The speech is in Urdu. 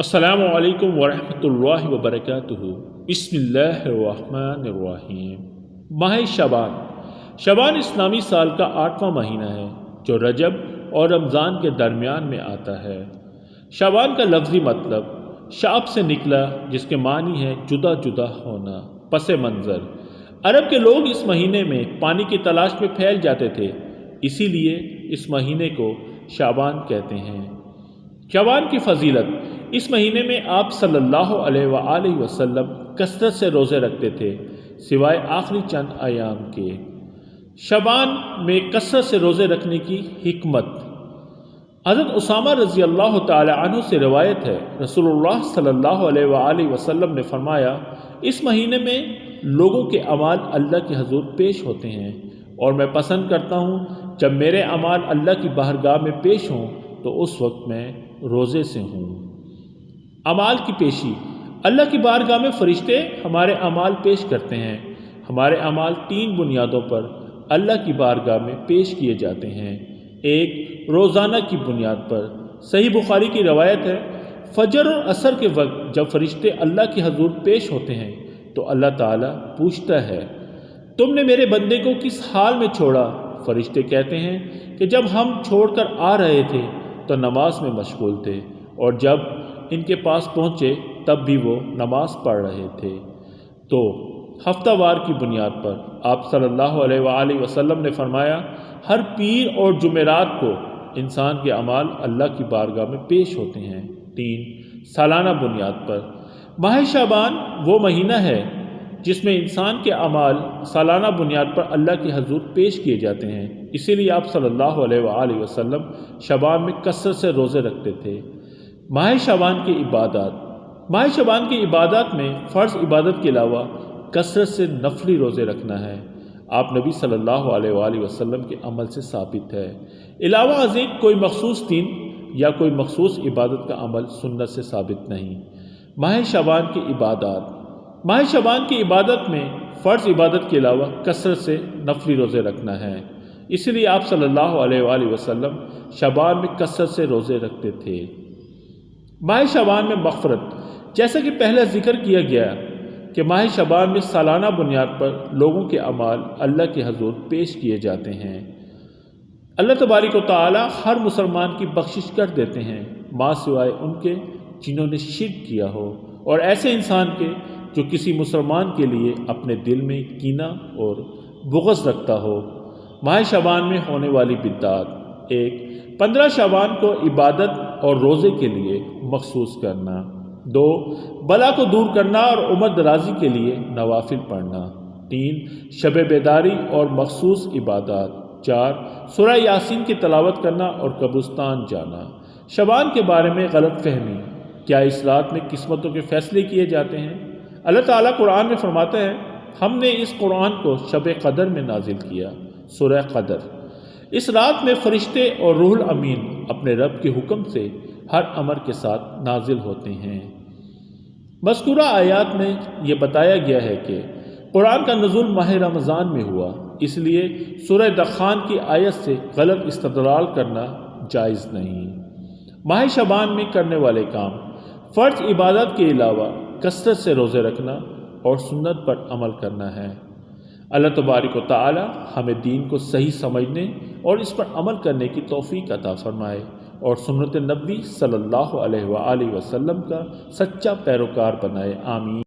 السلام علیکم ورحمۃ اللہ وبرکاتہ۔ بسم اللہ الرحمن الرحیم۔ ماہ شعبان اسلامی سال کا 8واں مہینہ ہے جو رجب اور رمضان کے درمیان میں آتا ہے۔ شعبان کا لفظی مطلب شعب سے نکلا، جس کے معنی ہے جدا جدا ہونا، پس منظر۔ عرب کے لوگ اس مہینے میں پانی کی تلاش میں پھیل جاتے تھے، اسی لیے اس مہینے کو شعبان کہتے ہیں۔ شعبان کی فضیلت: اس مہینے میں آپ صلی اللہ علیہ وآلہ وسلم کثرت سے روزے رکھتے تھے، سوائے آخری چند ایام کے۔ شعبان میں کثرت سے روزے رکھنے کی حکمت: حضرت اسامہ رضی اللہ تعالی عنہ سے روایت ہے، رسول اللہ صلی اللہ علیہ وآلہ وسلم نے فرمایا، اس مہینے میں لوگوں کے اعمال اللہ کے حضور پیش ہوتے ہیں، اور میں پسند کرتا ہوں جب میرے اعمال اللہ کی بارگاہ میں پیش ہوں تو اس وقت میں روزے سے ہوں۔ اعمال کی پیشی: اللہ کی بارگاہ میں فرشتے ہمارے اعمال پیش کرتے ہیں۔ ہمارے اعمال 3 بنیادوں پر اللہ کی بارگاہ میں پیش کیے جاتے ہیں۔ ایک، روزانہ کی بنیاد پر۔ صحیح بخاری کی روایت ہے، فجر اور عصر کے وقت جب فرشتے اللہ کے حضور پیش ہوتے ہیں تو اللہ تعالیٰ پوچھتا ہے، تم نے میرے بندے کو کس حال میں چھوڑا؟ فرشتے کہتے ہیں کہ جب ہم چھوڑ کر آ رہے تھے تو نماز میں مشغول تھے، اور جب ان کے پاس پہنچے تب بھی وہ نماز پڑھ رہے تھے۔ تو ہفتہ وار کی بنیاد پر آپ صلی اللہ علیہ وآلہ وسلم نے فرمایا، ہر پیر اور جمعرات کو انسان کے اعمال اللہ کی بارگاہ میں پیش ہوتے ہیں۔ 3، سالانہ بنیاد پر۔ ماہ شعبان وہ مہینہ ہے جس میں انسان کے اعمال سالانہ بنیاد پر اللہ کے حضور پیش کیے جاتے ہیں، اسی لیے آپ صلی اللہ علیہ وآلہ وسلم شعبان میں کثرت سے روزے رکھتے تھے۔ ماہ شعبان کی عبادات: ماہ شعبان کی عبادات میں فرض عبادت کے علاوہ کثرت سے نفلی روزے رکھنا ہے۔ آپ نبی صلی اللہ علیہ وآلہ وسلم کے عمل سے ثابت ہے۔ علاوہ ازیں کوئی مخصوص دن یا کوئی مخصوص عبادت کا عمل سنت سے ثابت نہیں۔ ماہ شعبان کی عبادات: ماہ شعبان کی عبادت میں فرض عبادت کے علاوہ کثرت سے نفلی روزے رکھنا ہے، اسی لیے آپ صلی اللہ علیہ وآلہ وسلم شعبان میں کثرت سے روزے رکھتے تھے۔ ماہ شعبان میں مغفرت: جیسا کہ پہلے ذکر کیا گیا کہ ماہ شعبان میں سالانہ بنیاد پر لوگوں کے اعمال اللہ کے حضور پیش کیے جاتے ہیں۔ اللہ تبارک و تعالی ہر مسلمان کی بخشش کر دیتے ہیں، ماں سوائے ان کے جنہوں نے شرک کیا ہو، اور ایسے انسان کے جو کسی مسلمان کے لیے اپنے دل میں کینہ اور بغض رکھتا ہو۔ ماہ شعبان میں ہونے والی بدعات: 1، 15 شعبان کو عبادت اور روزے کے لیے مخصوص کرنا۔ 2، بلا کو دور کرنا اور عمر درازی کے لیے نوافل پڑھنا۔ 3، شب بیداری اور مخصوص عبادات۔ 4، سورہ یاسین کی تلاوت کرنا اور قبرستان جانا۔ شعبان کے بارے میں غلط فہمی: کیا اس رات میں قسمتوں کے فیصلے کیے جاتے ہیں؟ اللہ تعالیٰ قرآن میں فرماتا ہے، ہم نے اس قرآن کو شب قدر میں نازل کیا۔ سورہ قدر۔ اس رات میں فرشتے اور روح الامین اپنے رب کے حکم سے ہر امر کے ساتھ نازل ہوتے ہیں۔ مذکورہ آیات میں یہ بتایا گیا ہے کہ قرآن کا نزول ماہ رمضان میں ہوا، اس لیے سورہ دخان کی آیت سے غلط استدلال کرنا جائز نہیں۔ ماہ شعبان میں کرنے والے کام: فرض عبادت کے علاوہ کثرت سے روزے رکھنا اور سنت پر عمل کرنا ہے۔ اللہ تبارک و تعالی ہمیں دین کو صحیح سمجھنے اور اس پر عمل کرنے کی توفیق عطا فرمائے، اور سنت نبوی صلی اللہ علیہ وآلہ وسلم کا سچا پیروکار بنائے۔ آمین۔